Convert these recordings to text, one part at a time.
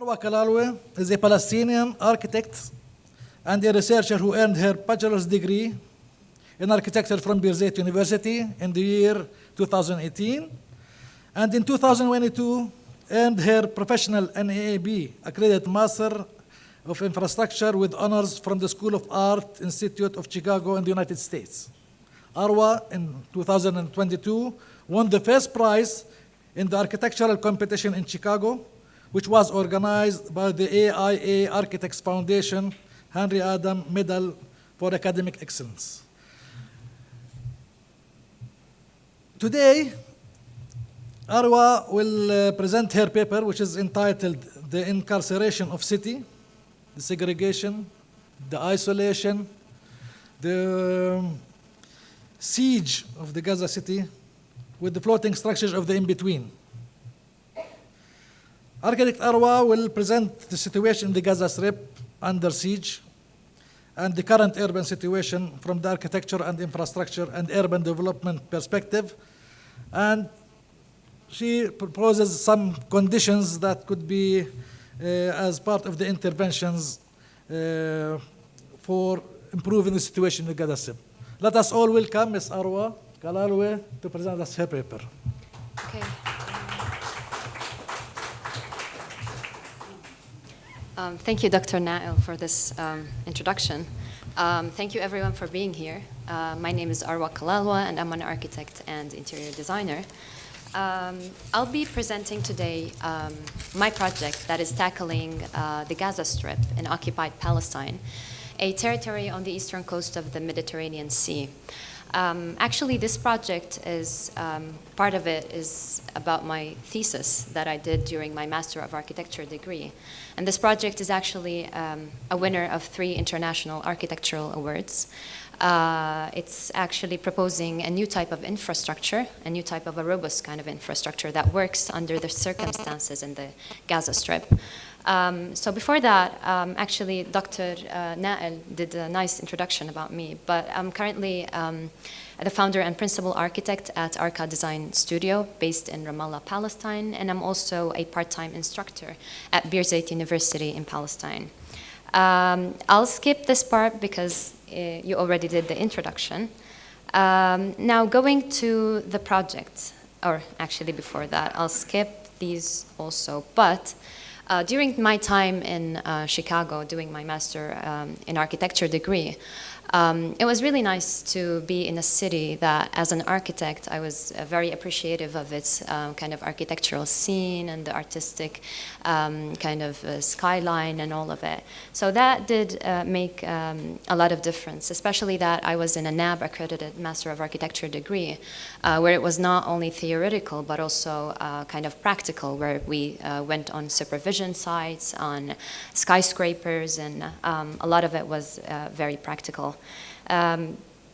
Arwa Qalalwa is a Palestinian architect and a researcher who earned her bachelor's degree in architecture from Birzeit University in the year 2018, and in 2022 earned her professional NAAB accredited Master of Infrastructure with honors from the School of Art Institute of Chicago in the United States. Arwa in 2022 won the first prize in the architectural competition in Chicago, which was organized by the AIA Architects Foundation Henry Adam Medal for Academic Excellence. Today, Arwa will present her paper, which is entitled The Incarceration of City, the Segregation, the Isolation, the Siege of the Gaza City, with the floating structures of the in-between. Architect Arwa will present the situation in the Gaza Strip under siege and the current urban situation from the architecture and infrastructure and urban development perspective. And she proposes some conditions that could be as part of the interventions for improving the situation in the Gaza Strip. Let us all welcome Ms. Arwa Qalalwa to present us her paper. Okay. Thank you, Dr. Nael, for this introduction. Thank you, everyone, for being here. My name is Arwa Qalalwa, and I'm an architect and interior designer. I'll be presenting today my project that is tackling the Gaza Strip in occupied Palestine, a territory on the eastern coast of the Mediterranean Sea. Actually, this project is, part of it is about my thesis that I did during my Master of Architecture degree. And this project is actually a winner of 3 international architectural awards. It's actually proposing a new type of infrastructure, a new type of a robust kind of infrastructure that works under the circumstances in the Gaza Strip. So before that, actually, Dr. Nael did a nice introduction about me, but I'm currently the founder and principal architect at Arwa Design Studio based in Ramallah, Palestine, and I'm also a part-time instructor at Birzeit University in Palestine. I'll skip this part because you already did the introduction. Now going to the project, or actually before that, I'll skip these also, but during my time in Chicago doing my master in architecture degree, it was really nice to be in a city that, as an architect, I was very appreciative of its kind of architectural scene and the artistic kind of skyline and all of it. So that did make a lot of difference, especially that I was in a NAB accredited Master of Architecture degree, where it was not only theoretical but also kind of practical, where we went on supervision sites, on skyscrapers, and a lot of it was very practical.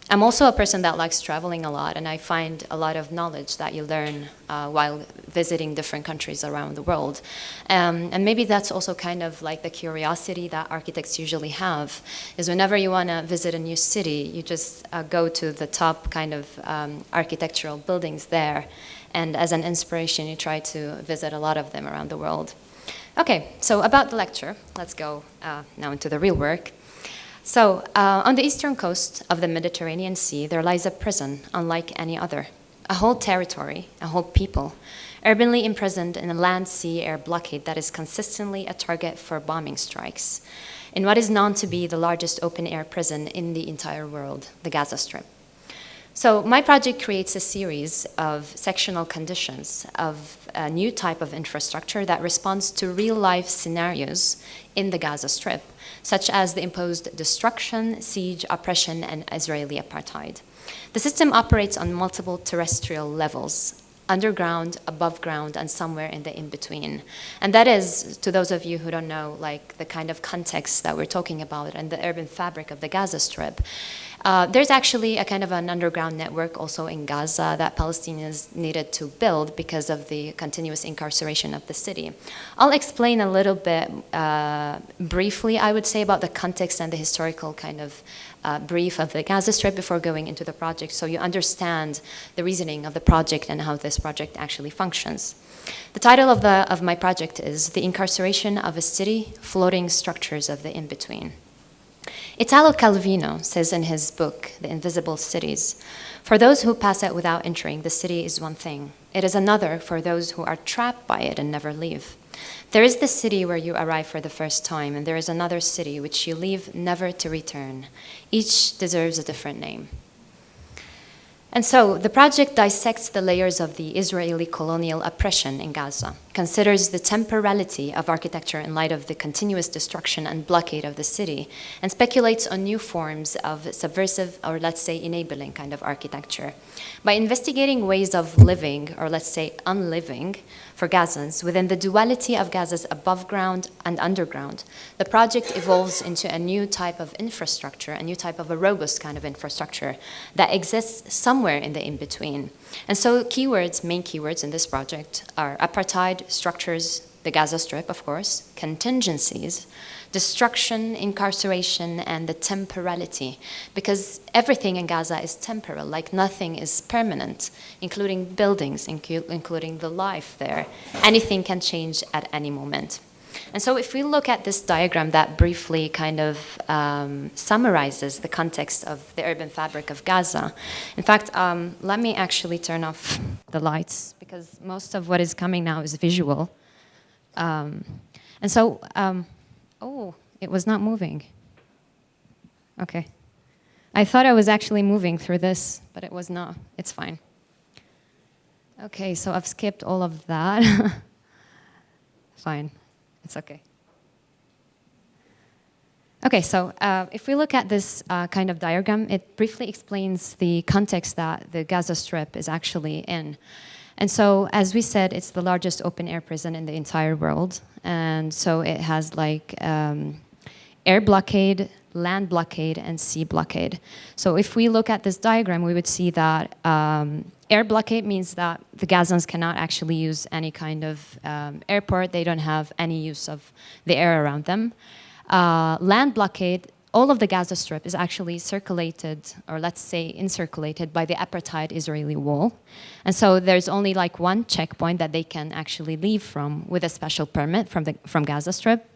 I'm also a person that likes traveling a lot, and I find a lot of knowledge that you learn while visiting different countries around the world. And maybe that's also kind of like the curiosity that architects usually have, is whenever you want to visit a new city, you just go to the top kind of architectural buildings there, and as an inspiration, you try to visit a lot of them around the world. Okay, so about the lecture, let's go now into the real work. So, on the eastern coast of the Mediterranean Sea, there lies a prison unlike any other. A whole territory, a whole people, urbanly imprisoned in a land-sea-air blockade that is consistently a target for bombing strikes, in what is known to be the largest open-air prison in the entire world, the Gaza Strip. So my project creates a series of sectional conditions of a new type of infrastructure that responds to real-life scenarios in the Gaza Strip, such as the imposed destruction, siege, oppression, and Israeli apartheid. The system operates on multiple terrestrial levels: underground, above ground, and somewhere in the in-between. And that is, to those of you who don't know, like the kind of context that we're talking about and the urban fabric of the Gaza Strip. There's actually a kind of an underground network also in Gaza that Palestinians needed to build because of the continuous incarceration of the city. I'll explain a little bit briefly, I would say, about the context and the historical kind of brief of the Gaza Strip before going into the project, so you understand the reasoning of the project and how this project actually functions. The title of my project is The Incarceration of a City, Floating Structures of the In-Between. Italo Calvino says in his book, The Invisible Cities, "For those who pass it without entering, the city is one thing. It is another for those who are trapped by it and never leave. There is the city where you arrive for the first time, and there is another city which you leave never to return. Each deserves a different name." And so the project dissects the layers of the Israeli colonial oppression in Gaza, considers the temporality of architecture in light of the continuous destruction and blockade of the city, and speculates on new forms of subversive, or let's say enabling kind of architecture. By investigating ways of living, or let's say unliving, for Gazans within the duality of Gaza's above ground and underground, the project evolves into a new type of infrastructure, a new type of a robust kind of infrastructure that exists somewhere in the in-between. And so keywords, main keywords in this project are apartheid, structures, the Gaza Strip, of course, contingencies, destruction, incarceration, and the temporality, because everything in Gaza is temporal, like nothing is permanent, including buildings, including the life there. Anything can change at any moment. And so if we look at this diagram that briefly kind of summarizes the context of the urban fabric of Gaza. In fact, let me actually turn off the lights, because most of what is coming now is visual. And so, oh, it was not moving. Okay. I thought I was actually moving through this, but it was not. It's fine. Okay, so I've skipped all of that. Fine. It's okay. Okay, so if we look at this kind of diagram, it briefly explains the context that the Gaza Strip is actually in. And so, as we said, it's the largest open-air prison in the entire world. And so it has like air blockade, land blockade, and sea blockade. So if we look at this diagram, we would see that air blockade means that the Gazans cannot actually use any kind of airport. They don't have any use of the air around them. Land blockade, all of the Gaza Strip is actually circulated, or let's say encirculated, by the apartheid Israeli wall. And so there's only like one checkpoint that they can actually leave from with a special permit from Gaza Strip.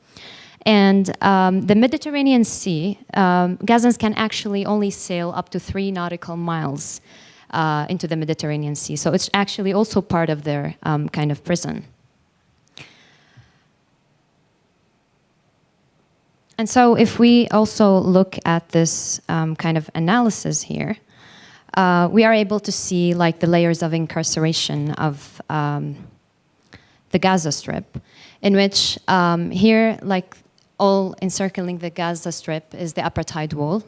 And the Mediterranean Sea, Gazans can actually only sail up to 3 nautical miles into the Mediterranean Sea. So it's actually also part of their kind of prison. And so if we also look at this kind of analysis here, we are able to see like the layers of incarceration of the Gaza Strip, in which here, like all encircling the Gaza Strip is the apartheid wall.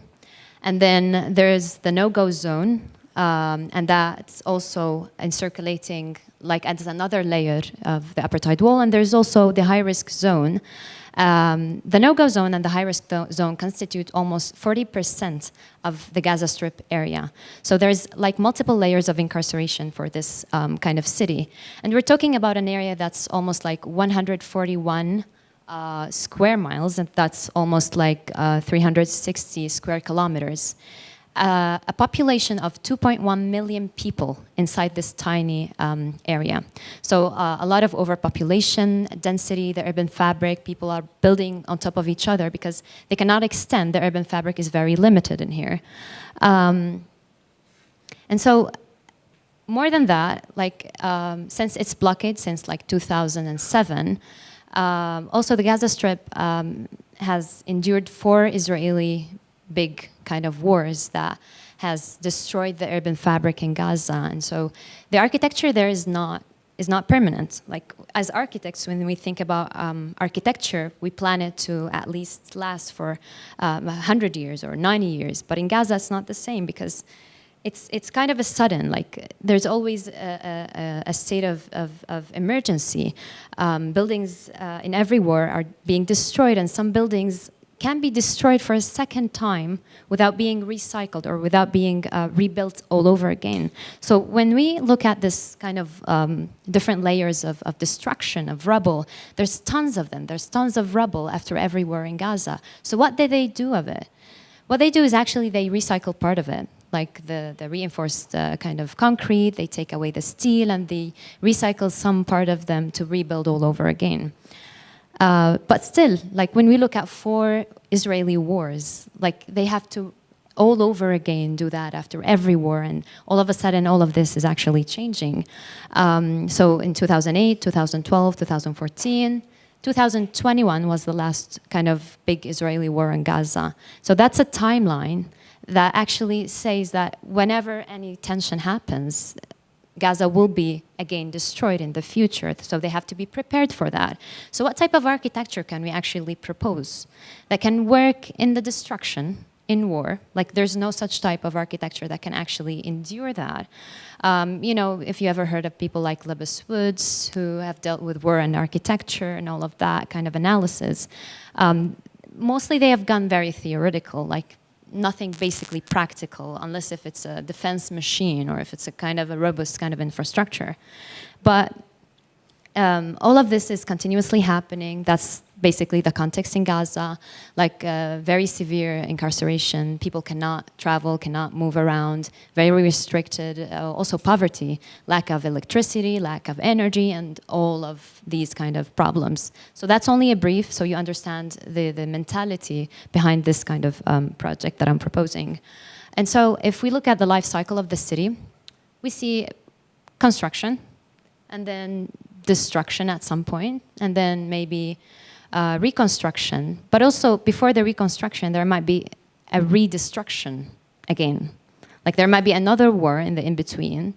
And then there's the no-go zone, and that's also encirculating, like as another layer of the apartheid wall. And there's also the high-risk zone. The no-go zone and the high-risk zone constitute almost 40% of the Gaza Strip area. So there's like multiple layers of incarceration for this kind of city. And we're talking about an area that's almost like 141 square miles, and that's almost like 360 square kilometers. A population of 2.1 million people inside this tiny area. So a lot of overpopulation, density, the urban fabric, people are building on top of each other because they cannot extend. The urban fabric is very limited in here. And so more than that, like since its blockade since like 2007, also the Gaza Strip has endured 4 Israeli big kind of wars that has destroyed the urban fabric in Gaza. And so the architecture there is not permanent. Like as architects, when we think about architecture, we plan it to at least last for 100 years or 90 years. But in Gaza, it's not the same because it's kind of a sudden, like there's always a state of emergency. Buildings in every war are being destroyed, and some buildings can be destroyed for a second time without being recycled or without being rebuilt all over again. So when we look at this kind of different layers of destruction, of rubble, there's tons of them. There's tons of rubble after every war in Gaza. So what did they do of it? What they do is actually they recycle part of it, like the reinforced kind of concrete. They take away the steel and they recycle some part of them to rebuild all over again. But still, like when we look at 4 Israeli wars, like they have to all over again do that after every war, and all of a sudden all of this is actually changing. So in 2008, 2012, 2014, 2021 was the last kind of big Israeli war in Gaza. So that's a timeline that actually says that whenever any tension happens, Gaza will be again destroyed in the future, so they have to be prepared for that. So what type of architecture can we actually propose that can work in the destruction, in war? Like there's no such type of architecture that can actually endure that. You know, if you ever heard of people like Lebus Woods who have dealt with war and architecture and all of that kind of analysis, mostly they have gone very theoretical, like nothing basically practical, unless if it's a defense machine or if it's a kind of a robust kind of infrastructure. But all of this is continuously happening. That's basically the context in Gaza, like very severe incarceration. People cannot travel, cannot move around, very restricted. Also poverty, lack of electricity, lack of energy, and all of these kind of problems. So that's only a brief, so you understand the mentality behind this kind of project that I'm proposing. And so if we look at the life cycle of the city, we see construction, and then destruction at some point, and then maybe reconstruction. But also, before the reconstruction, there might be a redestruction again. Like there might be another war in the in-between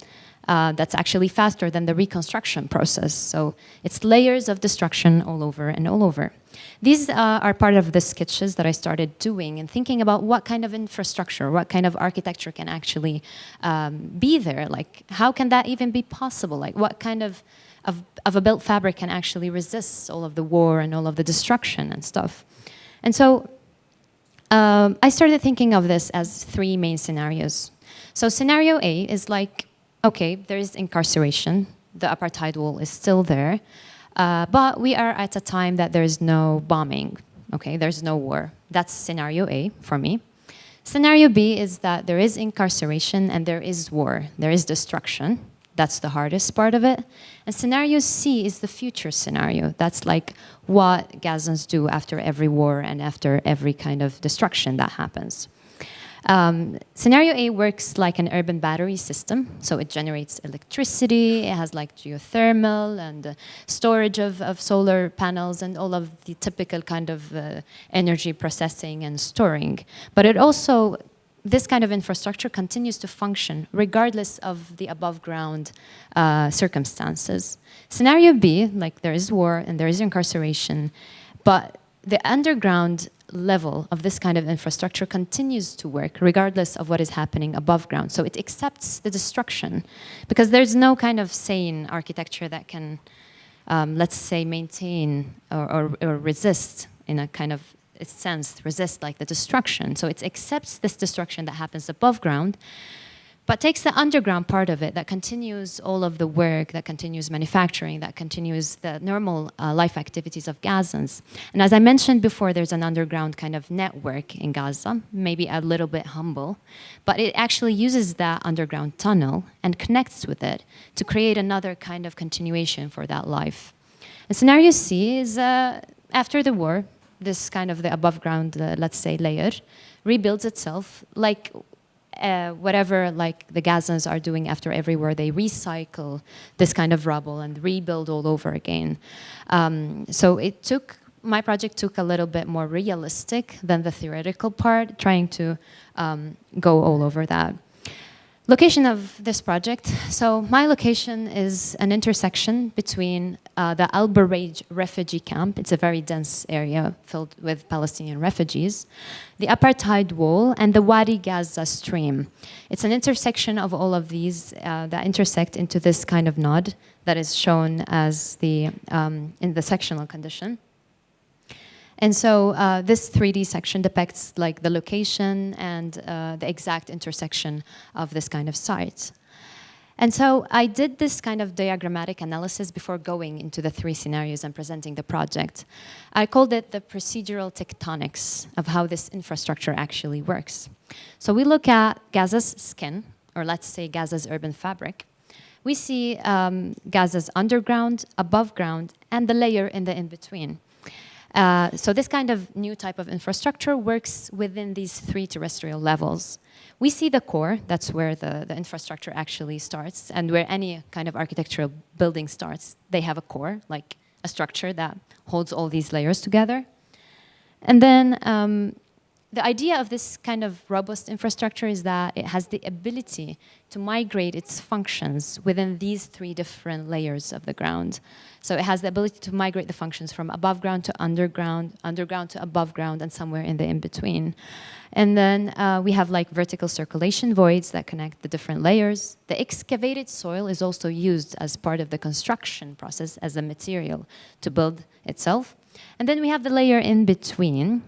that's actually faster than the reconstruction process. So it's layers of destruction all over and all over. These are part of the sketches that I started doing and thinking about what kind of infrastructure, what kind of architecture can actually be there. Like, how can that even be possible? Like, what kind of a built fabric can actually resist all of the war and all of the destruction and stuff? And so I started thinking of this as 3 main scenarios. So scenario A is like, okay, there is incarceration, the apartheid wall is still there, but we are at a time that there is no bombing, okay, there's no war. That's scenario A for me. Scenario B is that there is incarceration and there is war, there is destruction. That's the hardest part of it. And scenario C is the future scenario. That's like what Gazans do after every war and after every kind of destruction that happens. Scenario A works like an urban battery system. So it generates electricity, it has like geothermal and storage of solar panels and all of the typical kind of energy processing and storing. But it also, this kind of infrastructure continues to function regardless of the above ground circumstances. Scenario B, like there is war and there is incarceration, but the underground level of this kind of infrastructure continues to work regardless of what is happening above ground. So it accepts the destruction because there's no kind of sane architecture that can, let's say, maintain or resist in a kind of sense, resist like the destruction. So it accepts this destruction that happens above ground, but takes the underground part of it that continues all of the work, that continues manufacturing, that continues the normal life activities of Gazans. And as I mentioned before, there's an underground kind of network in Gaza, maybe a little bit humble, but it actually uses that underground tunnel and connects with it to create another kind of continuation for that life. And scenario C is after the war, this kind of the above ground, let's say, layer rebuilds itself like whatever like the Gazans are doing after every war. They recycle this kind of rubble and rebuild all over again. So my project took a little bit more realistic than the theoretical part, trying to go all over that. Location of this project. So my location is an intersection between the Al-Baraj refugee camp. It's a very dense area filled with Palestinian refugees, the apartheid wall, and the Wadi Gaza stream. It's an intersection of all of these that intersect into this kind of node that is shown as the in the sectional condition. And so this 3D section depicts like the location and the exact intersection of this kind of site. And so I did this kind of diagrammatic analysis before going into the 3 scenarios and presenting the project. I called it the procedural tectonics of how this infrastructure actually works. So we look at Gaza's skin, or let's say Gaza's urban fabric. We see Gaza's underground, above ground, and the layer in the in-between. So this kind of new type of infrastructure works within these 3 terrestrial levels. We see the core, that's where the infrastructure actually starts, and where any kind of architectural building starts, they have a core, like a structure that holds all these layers together. And then the idea of this kind of robust infrastructure is that it has the ability to migrate its functions within these 3 different layers of the ground. So it has the ability to migrate the functions from above ground to underground, underground to above ground, and somewhere in the in-between. And then we have like vertical circulation voids that connect the different layers. The excavated soil is also used as part of the construction process as a material to build itself. And then we have the layer in between,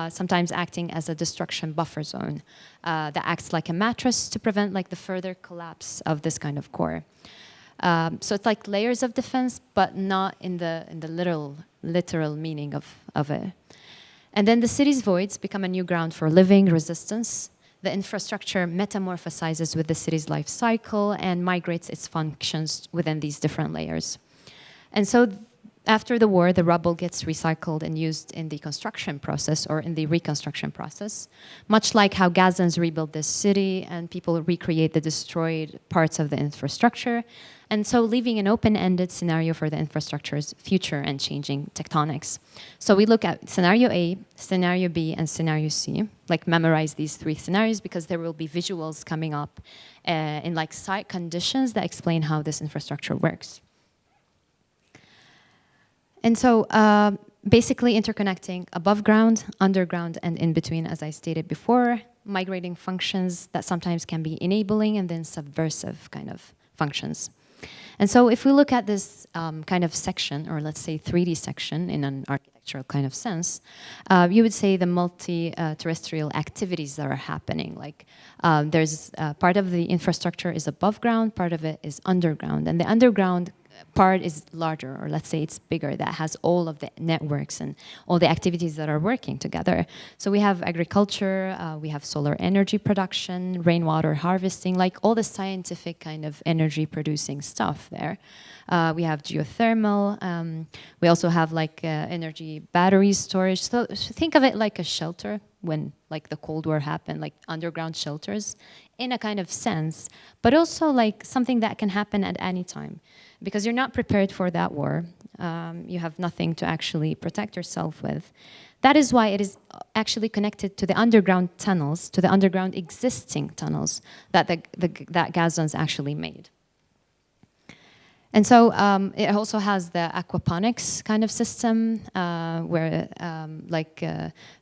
sometimes acting as a destruction buffer zone that acts like a mattress to prevent like the further collapse of this kind of core. So it's like layers of defense, but not in the literal meaning of it. And then the city's voids become a new ground for living resistance. The infrastructure metamorphosizes with the city's life cycle and migrates its functions within these different layers. And so after the war, the rubble gets recycled and used in the construction process or in the reconstruction process, much like how Gazans rebuild this city and people recreate the destroyed parts of the infrastructure, and so leaving an open-ended scenario for the infrastructure's future and changing tectonics. So we look at scenario A, scenario B, and scenario C, like memorize these 3 scenarios because there will be visuals coming up in like site conditions that explain how this infrastructure works. And so basically interconnecting above ground, underground, and in between, as I stated before, migrating functions that sometimes can be enabling and then subversive kind of functions. And so if we look at this kind of section, or let's say 3D section in an architectural kind of sense, you would say the multi-terrestrial activities that are happening. Like there's part of the infrastructure is above ground, part of it is underground. And the underground part is larger, or let's say it's bigger, that has all of the networks and all the activities that are working together. So we have agriculture, we have solar energy production, rainwater harvesting, like all the scientific kind of energy producing stuff there. We have geothermal, we also have like energy battery storage. So think of it like a shelter when like the Cold War happened, like underground shelters in a kind of sense, but also like something that can happen at any time. Because you're not prepared for that war. You have nothing to actually protect yourself with. That is why it is actually connected to the underground tunnels, to the underground existing tunnels that that Gazans actually made. And so it also has the aquaponics kind of system where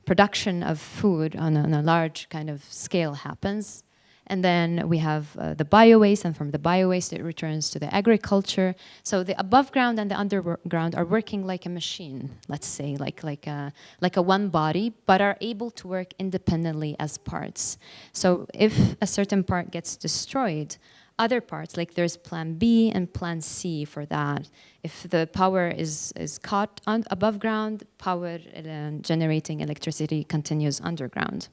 production of food on a large kind of scale happens. And then we have the bio-waste, and from the bio-waste it returns to the agriculture. So the above ground and the underground are working like a machine, let's say, like a one body, but are able to work independently as parts. So if a certain part gets destroyed, other parts, like there's plan B and plan C for that. If the power is caught above ground, power generating electricity continues underground.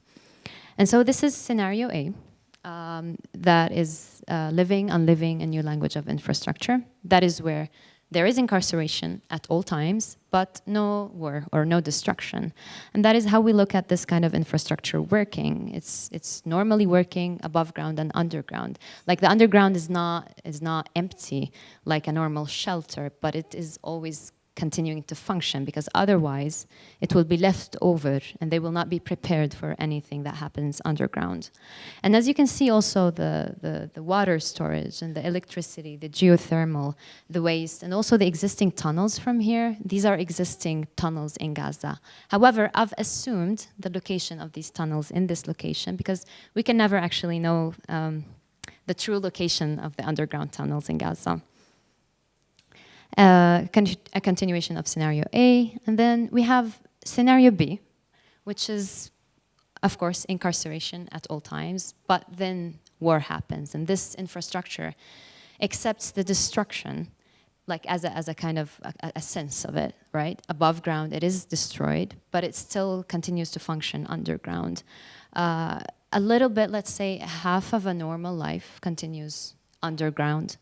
And so this is scenario A. That is living, unliving, a new language of infrastructure. That is where there is incarceration at all times, but no war or no destruction. And that is how we look at this kind of infrastructure working. It's normally working above ground and underground. Like the underground is not empty like a normal shelter, but it is always continuing to function, because otherwise it will be left over and they will not be prepared for anything that happens underground. And as you can see also the water storage and the electricity, the geothermal, the waste, and also the existing tunnels from here, these are existing tunnels in Gaza. However, I've assumed the location of these tunnels in this location because we can never actually know the true location of the underground tunnels in Gaza. A continuation of scenario A, and then we have scenario B, which is, of course, incarceration at all times, but then war happens, and this infrastructure accepts the destruction, like as a kind of a sense of it, right? Above ground, it is destroyed, but it still continues to function underground. A little bit, let's say, half of a normal life continues underground.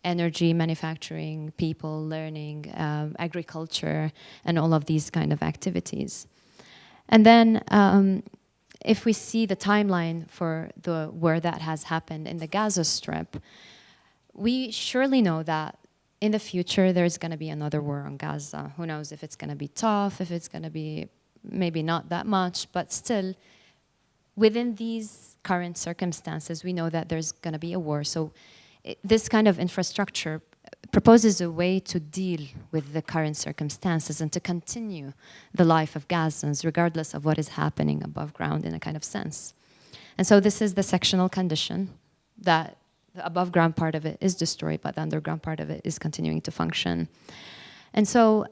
Energy, manufacturing, people, learning, agriculture, and all of these kind of activities. And then if we see the timeline for where that has happened in the Gaza Strip, we surely know that in the future there's going to be another war on Gaza. Who knows if it's going to be tough, if it's going to be maybe not that much, but still, within these current circumstances, we know that there's going to be a war. So this kind of infrastructure proposes a way to deal with the current circumstances and to continue the life of Gazans, regardless of what is happening above ground in a kind of sense. And so this is the sectional condition, that the above ground part of it is destroyed, but the underground part of it is continuing to function. And so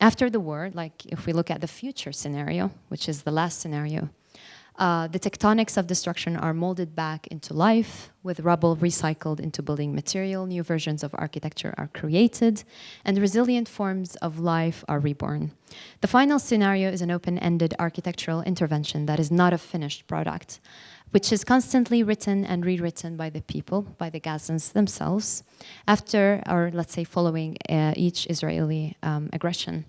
after the war, like if we look at the future scenario, which is the last scenario, the tectonics of destruction are molded back into life, with rubble recycled into building material, new versions of architecture are created, and resilient forms of life are reborn. The final scenario is an open-ended architectural intervention that is not a finished product, which is constantly written and rewritten by the people, by the Gazans themselves, after, or let's say following each Israeli aggression.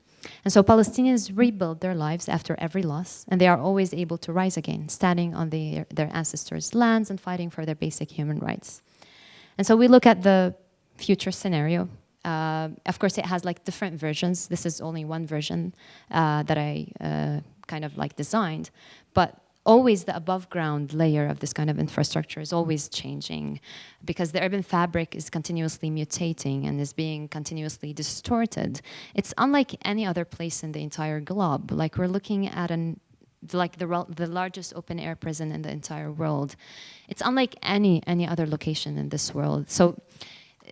And so Palestinians rebuild their lives after every loss, and they are always able to rise again, standing on their ancestors' lands and fighting for their basic human rights. And so we look at the future scenario. Of course, it has like different versions. This is only one version that I kind of like designed, but always the above ground layer of this kind of infrastructure is always changing, because the urban fabric is continuously mutating and is being continuously distorted. It's unlike any other place in the entire globe. Like we're looking at the largest open air prison in the entire world. It's unlike any other location in this world. So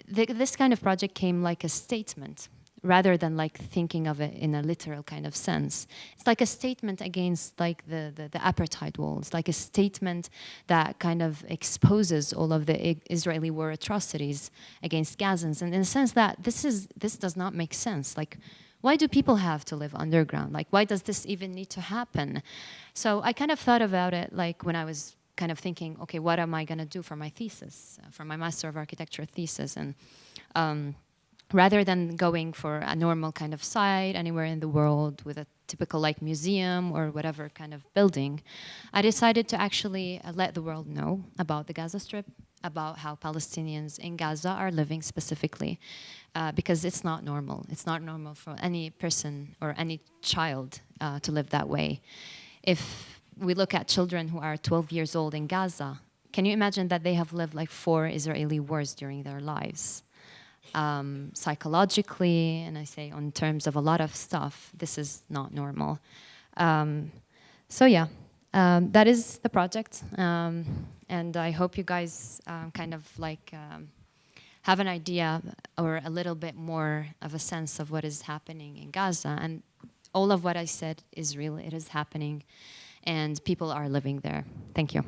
this kind of project came like a statement, rather than like thinking of it in a literal kind of sense. It's like a statement against like the apartheid walls, like a statement that kind of exposes all of the Israeli war atrocities against Gazans. And in the sense that this does not make sense. Like, why do people have to live underground? Like, why does this even need to happen? So I kind of thought about it like when I was kind of thinking, okay, what am I gonna do for my thesis, for my Master of Architecture thesis? And rather than going for a normal kind of site anywhere in the world with a typical like museum or whatever kind of building, I decided to actually let the world know about the Gaza Strip, about how Palestinians in Gaza are living specifically, because it's not normal. It's not normal for any person or any child to live that way. If we look at children who are 12 years old in Gaza, can you imagine that they have lived like 4 Israeli wars during their lives? Psychologically, and I say on terms of a lot of stuff, this is not normal. So yeah, that is the project. And I hope you guys kind of like have an idea or a little bit more of a sense of what is happening in Gaza. And all of what I said is real, it is happening, and people are living there. Thank you.